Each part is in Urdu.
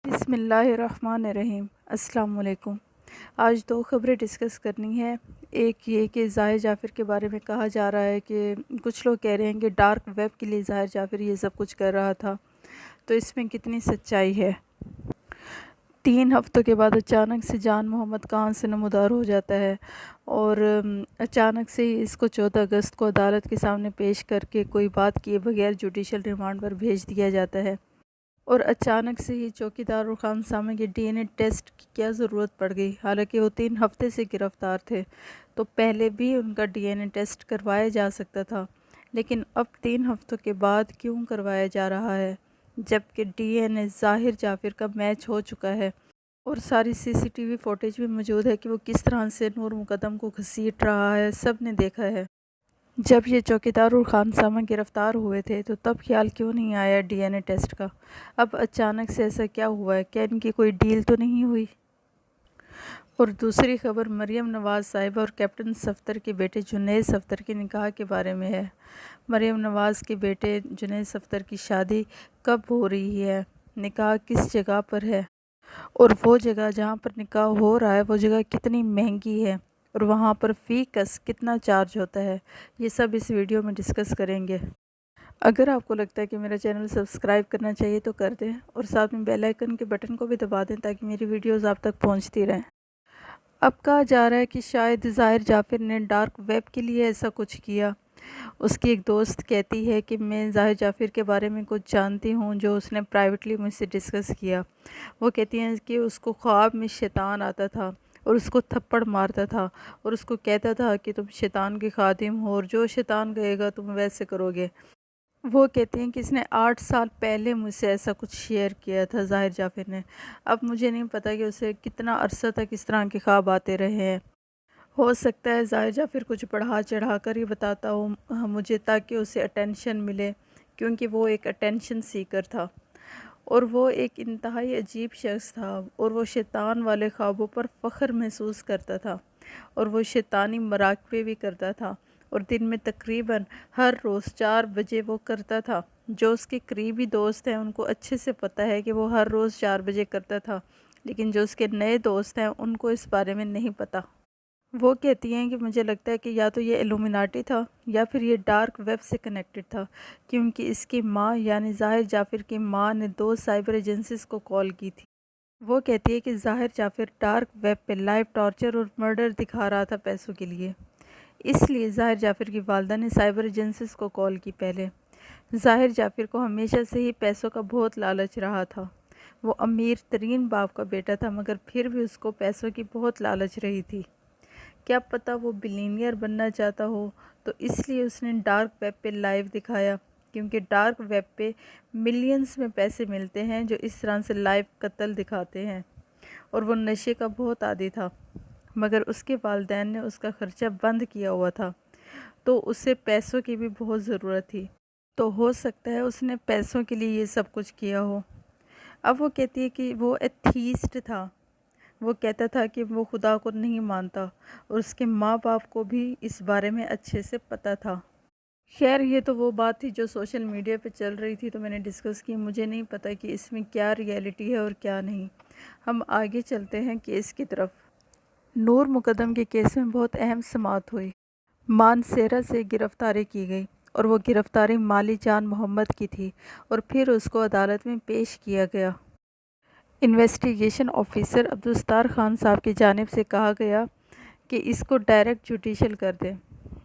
بسم اللہ الرحمن الرحیم۔ السلام علیکم۔ آج دو خبریں ڈسکس کرنی ہے۔ ایک یہ کہ ظاہر جعفر کے بارے میں کہا جا رہا ہے کہ کچھ لوگ کہہ رہے ہیں کہ ڈارک ویب کے لیے ظاہر جعفر یہ سب کچھ کر رہا تھا، تو اس میں کتنی سچائی ہے۔ 3 ہفتوں کے بعد اچانک سے جان محمد کہاں سے نمودار ہو جاتا ہے اور اچانک سے ہی اس کو 14 اگست کو عدالت کے سامنے پیش کر کے کوئی بات کیے بغیر جوڈیشل ریمانڈ پر بھیج دیا جاتا ہے، اور اچانک سے ہی چوکیدار اور خانسامہ کے ڈی این اے ٹیسٹ کی کیا ضرورت پڑ گئی، حالانکہ وہ 3 ہفتے سے گرفتار تھے تو پہلے بھی ان کا ڈی این اے ٹیسٹ کروایا جا سکتا تھا، لیکن اب 3 ہفتوں کے بعد کیوں کروایا جا رہا ہے جبکہ ڈی این اے ظاہر جعفر کا میچ ہو چکا ہے اور ساری سی سی ٹی وی فوٹیج بھی موجود ہے کہ وہ کس طرح سے نور مقدم کو گھسیٹ رہا ہے، سب نے دیکھا ہے۔ جب یہ چوکیدار اور خانسامہ گرفتار ہوئے تھے تو تب خیال کیوں نہیں آیا ڈی این اے ٹیسٹ کا؟ اب اچانک سے ایسا کیا ہوا ہے؟ کیا ان کی کوئی ڈیل تو نہیں ہوئی؟ اور دوسری خبر مریم نواز صاحبہ اور کیپٹن صفدر کے بیٹے جنید صفدر کے نکاح کے بارے میں ہے۔ مریم نواز کے بیٹے جنید صفدر کی شادی کب ہو رہی ہے، نکاح کس جگہ پر ہے، اور وہ جگہ جہاں پر نکاح ہو رہا ہے وہ جگہ کتنی مہنگی ہے، اور وہاں پر فی کس کتنا چارج ہوتا ہے، یہ سب اس ویڈیو میں ڈسکس کریں گے۔ اگر آپ کو لگتا ہے کہ میرا چینل سبسکرائب کرنا چاہیے تو کر دیں، اور ساتھ میں بیل آئیکن کے بٹن کو بھی دبا دیں تاکہ میری ویڈیوز آپ تک پہنچتی رہیں۔ اب کہا جا رہا ہے کہ شاید ظاہر جعفر نے ڈارک ویب کے لیے ایسا کچھ کیا۔ اس کی ایک دوست کہتی ہے کہ میں ظاہر جعفر کے بارے میں کچھ جانتی ہوں جو اس نے پرائیویٹلی مجھ سے ڈسکس کیا۔ وہ کہتی ہیں کہ اس کو خواب میں شیطان آتا تھا اور اس کو تھپڑ مارتا تھا اور اس کو کہتا تھا کہ تم شیطان کے خادم ہو اور جو شیطان کہے گا تم ویسے کرو گے۔ وہ کہتی ہیں کہ اس نے 8 سال پہلے مجھ سے ایسا کچھ شیئر کیا تھا ظاہر جعفر نے۔ اب مجھے نہیں پتہ کہ اسے کتنا عرصہ تک اس طرح کے خواب آتے رہے ہیں۔ ہو سکتا ہے ظاہر جعفر کچھ بڑھا چڑھا کر ہی بتاتا ہوں مجھے تاکہ اسے اٹینشن ملے، کیونکہ وہ ایک اٹینشن سیکر تھا اور وہ ایک انتہائی عجیب شخص تھا، اور وہ شیطان والے خوابوں پر فخر محسوس کرتا تھا اور وہ شیطانی مراقبے بھی کرتا تھا، اور دن میں تقریباً ہر روز 4 بجے وہ کرتا تھا۔ جو اس کے قریبی دوست ہیں ان کو اچھے سے پتہ ہے کہ وہ ہر روز 4 بجے کرتا تھا، لیکن جو اس کے نئے دوست ہیں ان کو اس بارے میں نہیں پتہ۔ وہ کہتی ہیں کہ مجھے لگتا ہے کہ یا تو یہ الومیناٹی تھا یا پھر یہ ڈارک ویب سے کنیکٹڈ تھا، کیونکہ اس کی ماں یعنی ظاہر جعفر کی ماں نے 2 سائبر ایجنسیز کو کال کی تھی۔ وہ کہتی ہے کہ ظاہر جعفر ڈارک ویب پہ لائیو ٹارچر اور مرڈر دکھا رہا تھا پیسوں کے لیے، اس لیے ظاہر جعفر کی والدہ نے سائبر ایجنسیز کو کال کی۔ پہلے ظاہر جعفر کو ہمیشہ سے ہی پیسوں کا بہت لالچ رہا تھا۔ وہ امیر ترین باپ کا بیٹا تھا، مگر پھر بھی اس کو پیسوں کی بہت لالچ رہی تھی۔ کیا پتہ وہ بلینئر بننا چاہتا ہو، تو اس لیے اس نے ڈارک ویب پہ لائیو دکھایا، کیونکہ ڈارک ویب پہ ملینز میں پیسے ملتے ہیں جو اس طرح سے لائیو قتل دکھاتے ہیں، اور وہ نشے کا بہت عادی تھا، مگر اس کے والدین نے اس کا خرچہ بند کیا ہوا تھا، تو اسے پیسوں کی بھی بہت ضرورت تھی، تو ہو سکتا ہے اس نے پیسوں کے لیے یہ سب کچھ کیا ہو۔ اب وہ کہتی ہے کہ وہ ایتھیسٹ تھا، وہ کہتا تھا کہ وہ خدا کو نہیں مانتا، اور اس کے ماں باپ کو بھی اس بارے میں اچھے سے پتہ تھا۔ خیر یہ تو وہ بات تھی جو سوشل میڈیا پہ چل رہی تھی، تو میں نے ڈسکس کی، مجھے نہیں پتہ کہ اس میں کیا ریئلٹی ہے اور کیا نہیں۔ ہم آگے چلتے ہیں کیس کی طرف۔ نور مقدم کے کیس میں بہت اہم سماعت ہوئی۔ مانسیرا سے گرفتاری کی گئی، اور وہ گرفتاری مالی جان محمد کی تھی، اور پھر اس کو عدالت میں پیش کیا گیا۔ انویسٹیگیشن آفیسر عبدالستار خان صاحب کی جانب سے کہا گیا کہ اس کو ڈائریکٹ جوڈیشل کر دیں۔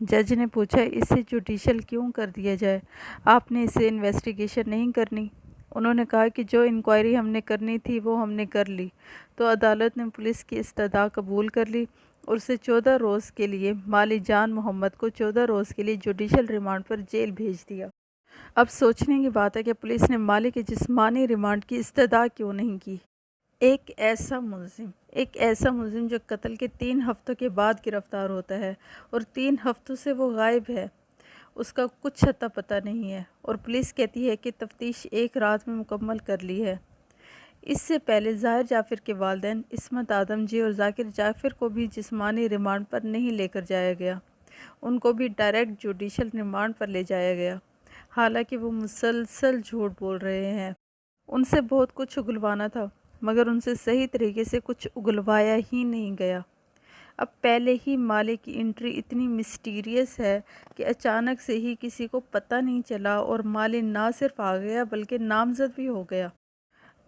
جج نے پوچھا اسے جوڈیشل کیوں کر دیا جائے، آپ نے اسے انویسٹیگیشن نہیں کرنی؟ انہوں نے کہا کہ جو انکوائری ہم نے کرنی تھی وہ ہم نے کر لی۔ تو عدالت نے پولیس کی استدعا قبول کر لی اور اسے 14 روز کے لیے، مالی جان محمد کو 14 روز کے لیے جوڈیشل ریمانڈ پر جیل بھیج دیا۔ اب سوچنے کی بات ہے کہ پولیس نے مالی کے جسمانی ریمانڈ کی استدعا کیوں نہیں کی۔ ایک ایسا ملزم جو قتل کے 3 ہفتوں کے بعد گرفتار ہوتا ہے اور 3 ہفتوں سے وہ غائب ہے، اس کا کچھ اتا پتہ نہیں ہے، اور پولیس کہتی ہے کہ تفتیش 1 رات میں مکمل کر لی ہے۔ اس سے پہلے ظاہر جعفر کے والدین عصمت آدم جی اور ذاکر جعفر کو بھی جسمانی ریمانڈ پر نہیں لے کر جایا گیا، ان کو بھی ڈائریکٹ جوڈیشل ریمانڈ پر لے جایا گیا، حالانکہ وہ مسلسل جھوٹ بول رہے ہیں۔ ان سے بہت کچھ اگلوانا تھا، مگر ان سے صحیح طریقے سے کچھ اگلوایا ہی نہیں گیا۔ اب پہلے ہی مالک کی انٹری اتنی مسٹیریس ہے کہ اچانک سے ہی کسی کو پتہ نہیں چلا اور مالی نہ صرف آ گیا بلکہ نامزد بھی ہو گیا۔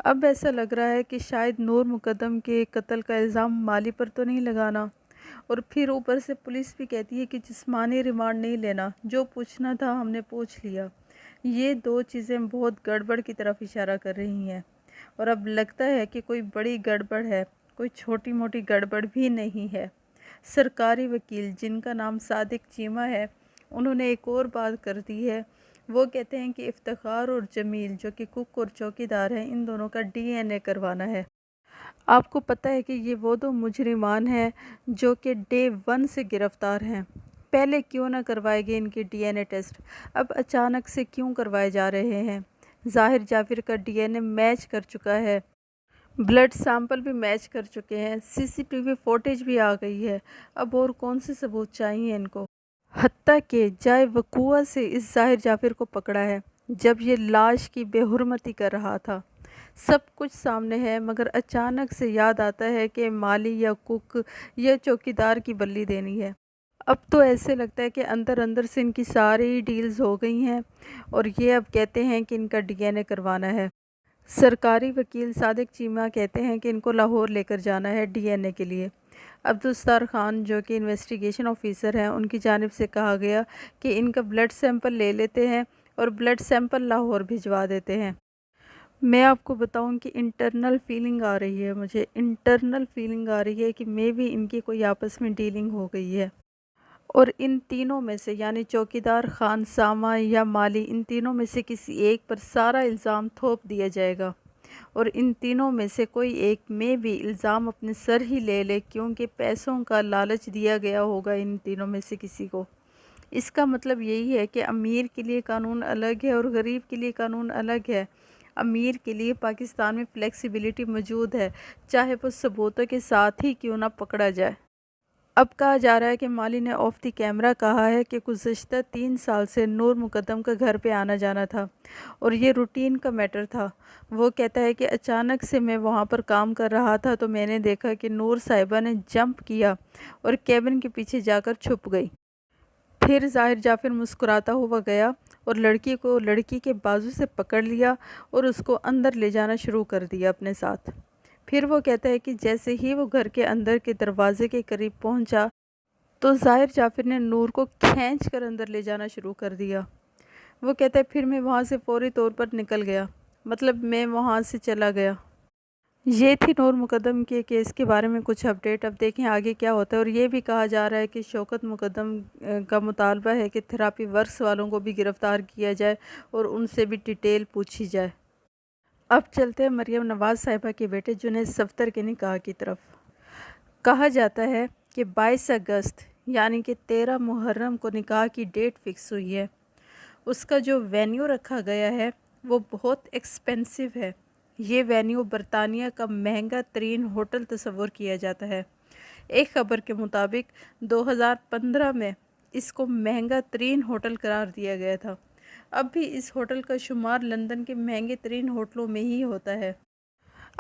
اب ایسا لگ رہا ہے کہ شاید نور مقدم کے قتل کا الزام مالی پر تو نہیں لگانا، اور پھر اوپر سے پولیس بھی کہتی ہے کہ جسمانی ریمانڈ نہیں لینا، جو پوچھنا تھا ہم نے پوچھ لیا۔ یہ دو چیزیں بہت گڑبڑ کی طرف اشارہ کر رہی ہیں، اور اب لگتا ہے کہ کوئی بڑی گڑبڑ ہے، کوئی چھوٹی موٹی گڑبڑ بھی نہیں ہے۔ سرکاری وکیل جن کا نام صادق چیمہ ہے، انہوں نے ایک اور بات کر دی ہے۔ وہ کہتے ہیں کہ افتخار اور جمیل جو کہ کک اور چوکیدار ہیں، ان دونوں کا ڈی این اے کروانا ہے۔ آپ کو پتہ ہے کہ یہ وہ دو مجرمان ہیں جو کہ ڈے 1 سے گرفتار ہیں۔ پہلے کیوں نہ کروائے گئے ان کے ڈی این اے ٹیسٹ، اب اچانک سے کیوں کروائے جا رہے ہیں؟ ظاہر جعفر کا ڈی این اے میچ کر چکا ہے، بلڈ سیمپل بھی میچ کر چکے ہیں، سی سی ٹی وی فوٹیج بھی آ گئی ہے۔ اب اور کون سے ثبوت چاہیے ان کو؟ حتیٰ کہ جائے وقوع سے اس ظاہر جعفر کو پکڑا ہے جب یہ لاش کی بے حرمتی کر رہا تھا۔ سب کچھ سامنے ہے، مگر اچانک سے یاد آتا ہے کہ مالی یا کک یا چوکیدار کی بلی دینی ہے۔ اب تو ایسے لگتا ہے کہ اندر اندر سے ان کی ساری ڈیلز ہو گئی ہیں، اور یہ اب کہتے ہیں کہ ان کا ڈی این اے کروانا ہے۔ سرکاری وکیل صادق چیمہ کہتے ہیں کہ ان کو لاہور لے کر جانا ہے ڈی این اے کے لیے۔ عبدالستار خان جو کہ انویسٹیگیشن آفیسر ہیں، ان کی جانب سے کہا گیا کہ ان کا بلڈ سیمپل لے لیتے ہیں اور بلڈ سیمپل لاہور بھجوا دیتے ہیں۔ میں آپ کو بتاؤں کہ انٹرنل فیلنگ آ رہی ہے، مجھے انٹرنل فیلنگ آ رہی ہے کہ میں بھی ان کی کوئی آپس میں ڈیلنگ ہو گئی ہے، اور ان تینوں میں سے یعنی چوکیدار، خان سامہ یا مالی، ان تینوں میں سے کسی ایک پر سارا الزام تھوپ دیا جائے گا، اور ان تینوں میں سے کوئی ایک میں بھی الزام اپنے سر ہی لے لے، کیونکہ پیسوں کا لالچ دیا گیا ہوگا ان تینوں میں سے کسی کو۔ اس کا مطلب یہی ہے کہ امیر کے لیے قانون الگ ہے اور غریب کے لیے قانون الگ ہے۔ امیر کے لیے پاکستان میں فلیکسیبلٹی موجود ہے، چاہے وہ ثبوتوں کے ساتھ ہی کیوں نہ پکڑا جائے۔ اب کہا جا رہا ہے کہ مالی نے آف دی کیمرہ کہا ہے کہ گزشتہ 3 سال سے نور مقدم کا گھر پہ آنا جانا تھا اور یہ روٹین کا میٹر تھا۔ وہ کہتا ہے کہ اچانک سے میں وہاں پر کام کر رہا تھا تو میں نے دیکھا کہ نور صاحبہ نے جمپ کیا اور کیبن کے پیچھے جا کر چھپ گئی۔ پھر ظاہر جعفر مسکراتا ہوا گیا اور لڑکی کو لڑکی کے بازو سے پکڑ لیا اور اس کو اندر لے جانا شروع کر دیا اپنے ساتھ۔ پھر وہ کہتا ہے کہ جیسے ہی وہ گھر کے اندر کے دروازے کے قریب پہنچا تو ظاہر جعفر نے نور کو کھینچ کر اندر لے جانا شروع کر دیا۔ وہ کہتا ہے پھر میں وہاں سے فوری طور پر نکل گیا، مطلب میں وہاں سے چلا گیا۔ یہ تھی نور مقدم کے کیس کے بارے میں کچھ اپڈیٹ۔ اب دیکھیں آگے کیا ہوتا ہے، اور یہ بھی کہا جا رہا ہے کہ شوکت مقدم کا مطالبہ ہے کہ تھراپی ورکس والوں کو بھی گرفتار کیا جائے اور ان سے بھی ڈیٹیل پوچھی جائے۔ اب چلتے ہیں مریم نواز صاحبہ کے بیٹے جنید صفدر کے نکاح کی طرف۔ کہا جاتا ہے کہ 22 اگست یعنی کہ 13 محرم کو نکاح کی ڈیٹ فکس ہوئی ہے۔ اس کا جو وینیو رکھا گیا ہے وہ بہت ایکسپینسو ہے۔ یہ وینیو برطانیہ کا مہنگا ترین ہوٹل تصور کیا جاتا ہے۔ ایک خبر کے مطابق 2015 میں اس کو مہنگا ترین ہوٹل قرار دیا گیا تھا۔ اب بھی اس ہوٹل کا شمار لندن کے مہنگے ترین ہوٹلوں میں ہی ہوتا ہے۔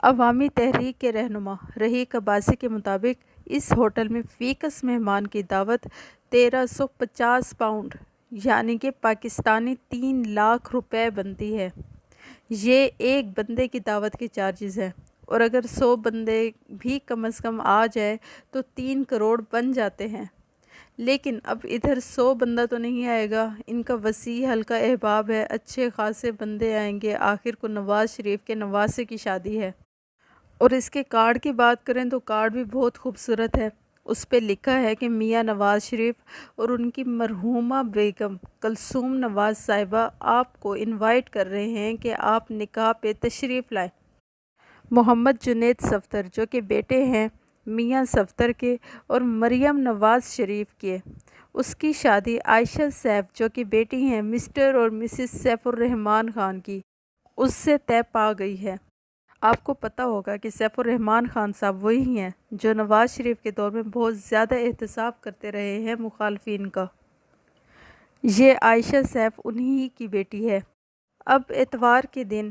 عوامی تحریک کے رہنما رحیق عباسی کے مطابق اس ہوٹل میں فی کس مہمان کی دعوت 1350 پاؤنڈ یعنی کہ پاکستانی 3 لاکھ روپے بنتی ہے۔ یہ ایک بندے کی دعوت کے چارجز ہیں، اور اگر 100 بندے بھی کم از کم آ جائے تو 3 کروڑ بن جاتے ہیں۔ لیکن اب ادھر 100 بندہ تو نہیں آئے گا، ان کا وسیع حلقہ احباب ہے، اچھے خاصے بندے آئیں گے۔ آخر کو نواز شریف کے نواسے کی شادی ہے، اور اس کے کارڈ کی بات کریں تو کارڈ بھی بہت خوبصورت ہے۔ اس پہ لکھا ہے کہ میاں نواز شریف اور ان کی مرحومہ بیگم کلثوم نواز صاحبہ آپ کو انوائٹ کر رہے ہیں کہ آپ نکاح پہ تشریف لائیں۔ محمد جنید صفدر جو کہ بیٹے ہیں میاں صفدر کے اور مریم نواز شریف کے، اس کی شادی عائشہ سیف جو کہ بیٹی ہیں مسٹر اور مسز سیف الرحمن خان کی، اس سے طے پا گئی ہے۔ آپ کو پتہ ہوگا کہ سیف الرحمن خان صاحب وہی ہیں جو نواز شریف کے دور میں بہت زیادہ احتساب کرتے رہے ہیں مخالفین کا۔ یہ عائشہ سیف انہی کی بیٹی ہے۔ اب اتوار کے دن